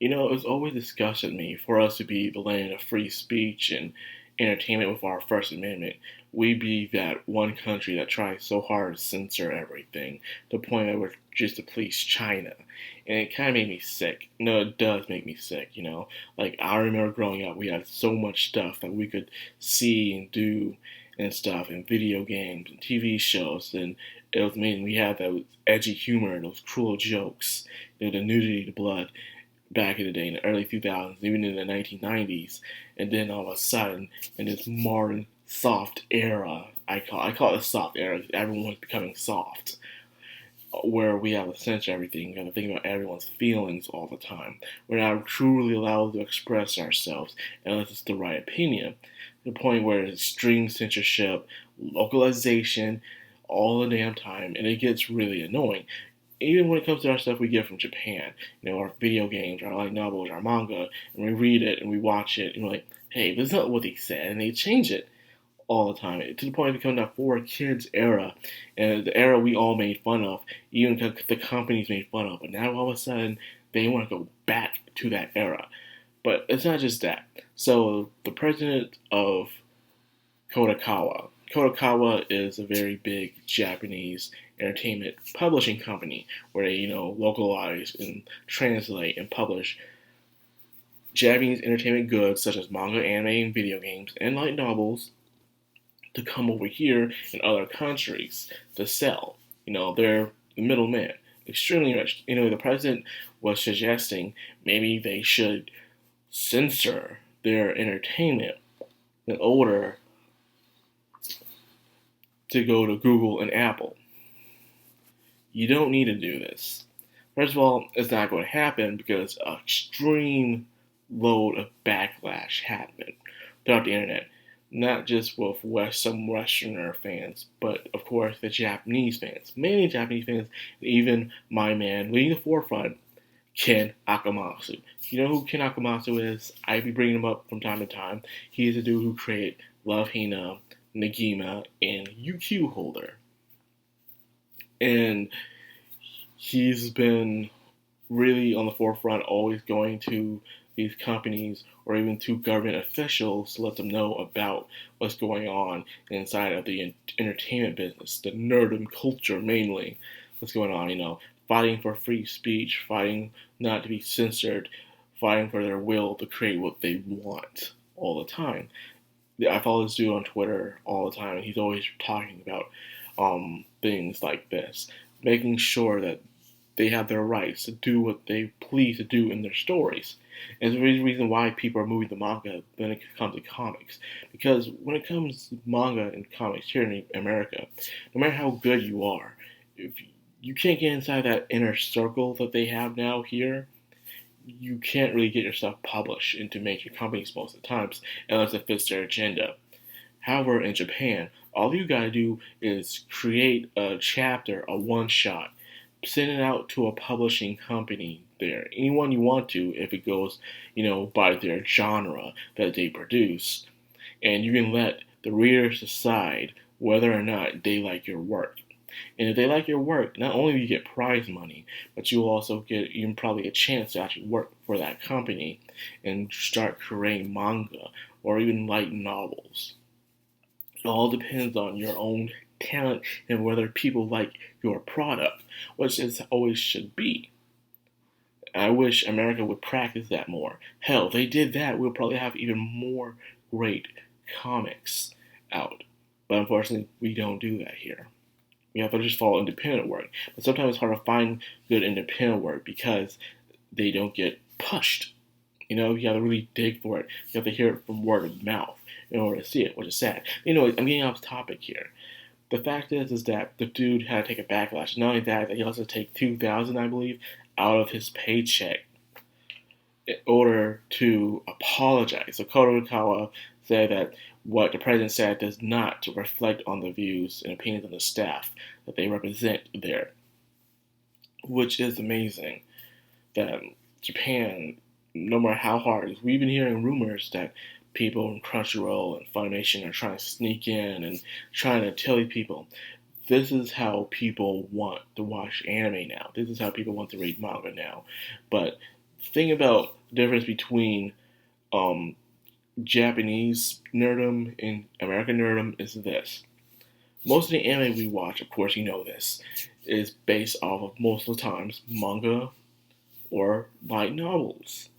It's always disgusted me for us to be the land of free speech and entertainment with our First Amendment. We be that one country that tries so hard to censor everything to the point that we're just to please China. And it kind of made me sick. No, it does make me sick. Like, I remember growing up, we had so much stuff that we could see and do and stuff, and video games and TV shows, and it was amazing. We had those edgy humor, those cruel jokes, the nudity, the blood back in the day in the early 2000s, even in the 1990s, and then all of a sudden, in this modern soft era, I call it a soft era. Everyone's becoming soft, where we have to censor everything. We have to think about everyone's feelings all the time. We're not truly allowed to express ourselves unless it's the right opinion. To the point where it's extreme censorship, localization, all the damn time, and it gets really annoying even when it comes to our stuff we get from Japan, our video games, our light novels, our manga, and we read it and we watch it, and we're like, hey, this is not what they said, and they change it all the time to the point of becoming that for kids era, and the era we all made fun of, even the companies made fun of. But now all of a sudden they want to go back to that era. But it's not just that. So the president of Kadokawa. Kadokawa is a very big Japanese entertainment publishing company where they, localize and translate and publish Japanese entertainment goods such as manga, anime, and video games, and light novels to come over here in other countries to sell. They're the middleman, extremely rich. The president was suggesting maybe they should censor their entertainment in order to go to Google and Apple. You don't need to do this. First of all, it's not going to happen because an extreme load of backlash happened throughout the internet. Not just with some Westerner fans, but of course the Japanese fans. Mainly Japanese fans, and even my man leading the forefront, Ken Akamatsu. You know who Ken Akamatsu is? I be bringing him up from time to time. He is the dude who created Lovehina Negima and UQ Holder. And he's been really on the forefront, always going to these companies or even to government officials to let them know about what's going on inside of the entertainment business, the nerdum culture mainly, what's going on, fighting for free speech, fighting not to be censored, fighting for their will to create what they want all the time. I follow this dude on Twitter all the time, and he's always talking about things like this, making sure that they have their rights to do what they please to do in their stories. And it's the reason why people are moving the manga when it comes to comics. Because when it comes to manga and comics here in America, no matter how good you are, if you can't get inside that inner circle that they have now here, you can't really get yourself published into major companies most of the times unless it fits their agenda. However, in Japan, all you gotta do is create a chapter, a one shot, send it out to a publishing company there, anyone you want to, if it goes, by their genre that they produce, and you can let the readers decide whether or not they like your work. And if they like your work, not only do you get prize money, but you'll also get even probably a chance to actually work for that company and start creating manga or even light novels. It all depends on your own talent and whether people like your product, which it always should be. I wish America would practice that more. Hell, if they did that, we'll probably have even more great comics out. But unfortunately, we don't do that here. We have to just follow independent work. But sometimes it's hard to find good independent work because they don't get pushed. You have to really dig for it. You have to hear it from word of mouth in order to see it, which is sad. I'm getting off topic here. The fact is that the dude had to take a backlash. Not only that he also take 2,000, I believe, out of his paycheck in order to apologize. So Kadokawa said that what the president said does not reflect on the views and opinions of the staff that they represent there, which is amazing. That Japan, no matter how hard, we've been hearing rumors that people in Crunchyroll and Funimation are trying to sneak in and trying to tell people this is how people want to watch anime now. This is how people want to read manga now. But thing about the difference between um, Japanese nerdom and American nerdom is this. Most of the anime we watch, of course you know this, is based off of most of the times manga or light novels.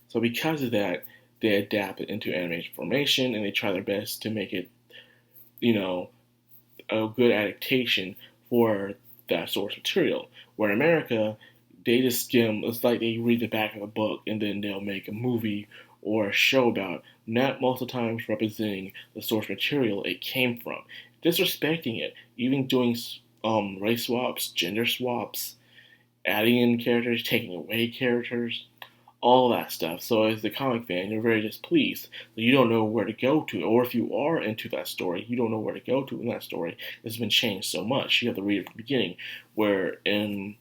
So because of that, they adapt it into animation formation and they try their best to make it, you know, a good adaptation for that source material. Where in America, they just skim. It's like they read the back of a book and then they'll make a movie or a show about it, not most of the times representing the source material it came from, disrespecting it, even doing race swaps, gender swaps, adding in characters, taking away characters, all that stuff. So as the comic fan, you're very displeased that you don't know where to go to, or if you are into that story, you don't know where to go to in that story. It's been changed so much. You have to read it from the beginning. Where in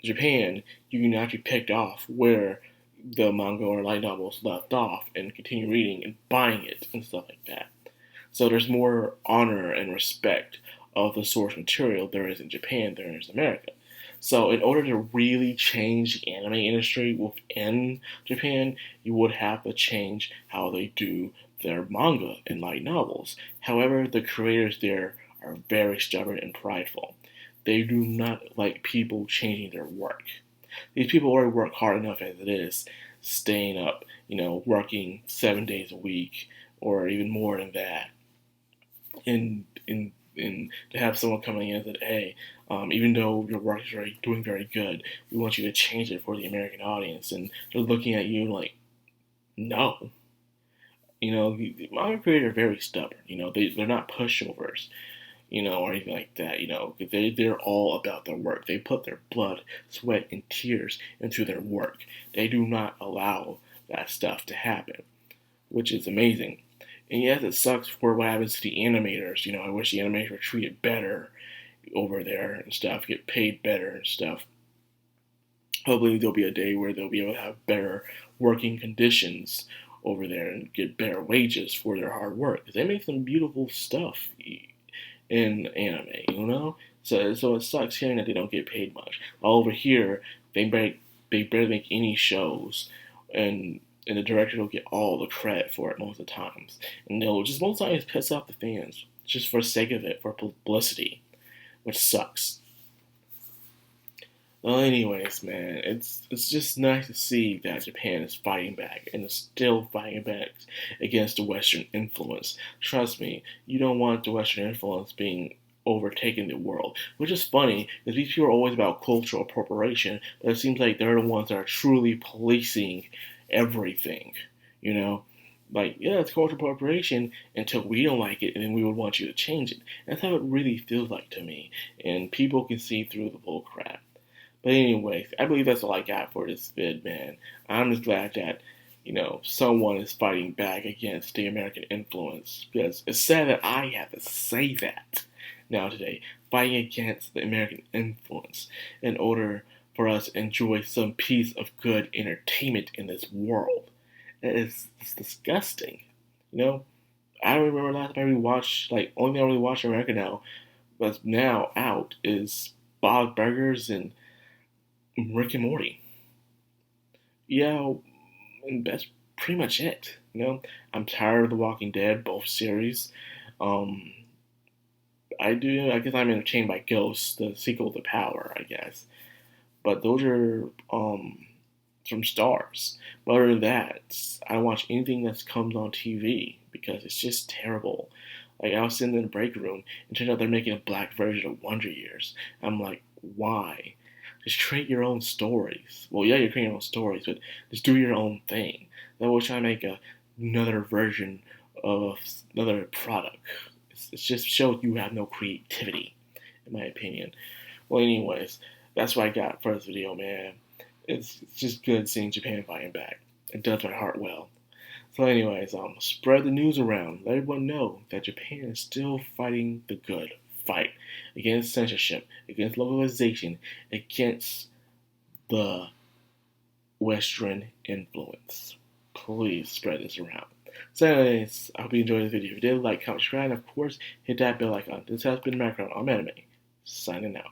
Japan, you can actually pick off where the manga or light novels left off and continue reading and buying it and stuff like that. So there's more honor and respect of the source material there is in Japan than there is in America. So in order to really change the anime industry within Japan, you would have to change how they do their manga and light novels. However, the creators there are very stubborn and prideful. They do not like people changing their work. These people already work hard enough as it is, staying up, working 7 days a week or even more than that. And to have someone coming in and say, hey, even though your work is doing very good, we want you to change it for the American audience. And they're looking at you like, no. The manga creators are very stubborn. They're not pushovers, or anything like that. They're all about their work. They put their blood, sweat, and tears into their work. They do not allow that stuff to happen, which is amazing. And yes, it sucks for what happens to the animators. I wish the animators were treated better over there and stuff, get paid better and stuff. Hopefully there'll be a day where they'll be able to have better working conditions over there and get better wages for their hard work. Because they make some beautiful stuff in anime. So it sucks hearing that they don't get paid much. All over here, they barely make any shows, and the director will get all the credit for it most of the times. And they'll just most times piss off the fans just for the sake of it, for publicity, which sucks. Well, anyways, man, it's just nice to see that Japan is fighting back and is still fighting back against the Western influence. Trust me, you don't want the Western influence being overtaking the world, which is funny because these people are always about cultural appropriation, but it seems like they're the ones that are truly policing everything. Like, yeah, it's cultural appropriation until we don't like it, and then we would want you to change it. That's how it really feels like to me, and people can see through the bull crap. But anyways, I believe that's all I got for this vid, man. I'm just glad that, someone is fighting back against the American influence, because it's sad that I have to say that now today, fighting against the American influence in order for us to enjoy some piece of good entertainment in this world. It's disgusting. I don't remember last time I rewatched, only thing I really watch in America now, that's now out, is Bog Burgers and Rick and Morty. Yeah, and that's pretty much it. I'm tired of The Walking Dead, both series. I guess I'm entertained by Ghost, the sequel to Power, I guess. But those are from Stars. But other than that, I don't watch anything that comes on TV because it's just terrible. I was sitting in the break room and it turned out they're making a black version of Wonder Years. I'm like, why? Just create your own stories. Well, yeah, you're creating your own stories, but just do your own thing. They're always trying to make another version of another product. It just shows you have no creativity, in my opinion. Well, anyways, that's what I got for this video, man. It's just good seeing Japan fighting back. It does my heart well. So anyways, spread the news around. Let everyone know that Japan is still fighting the good fight against censorship, against localization, against the Western influence. Please spread this around. So anyways, I hope you enjoyed this video. If you did, like, comment, subscribe, and of course, hit that bell icon. This has been Madcrownxox. I'm Anime, signing out.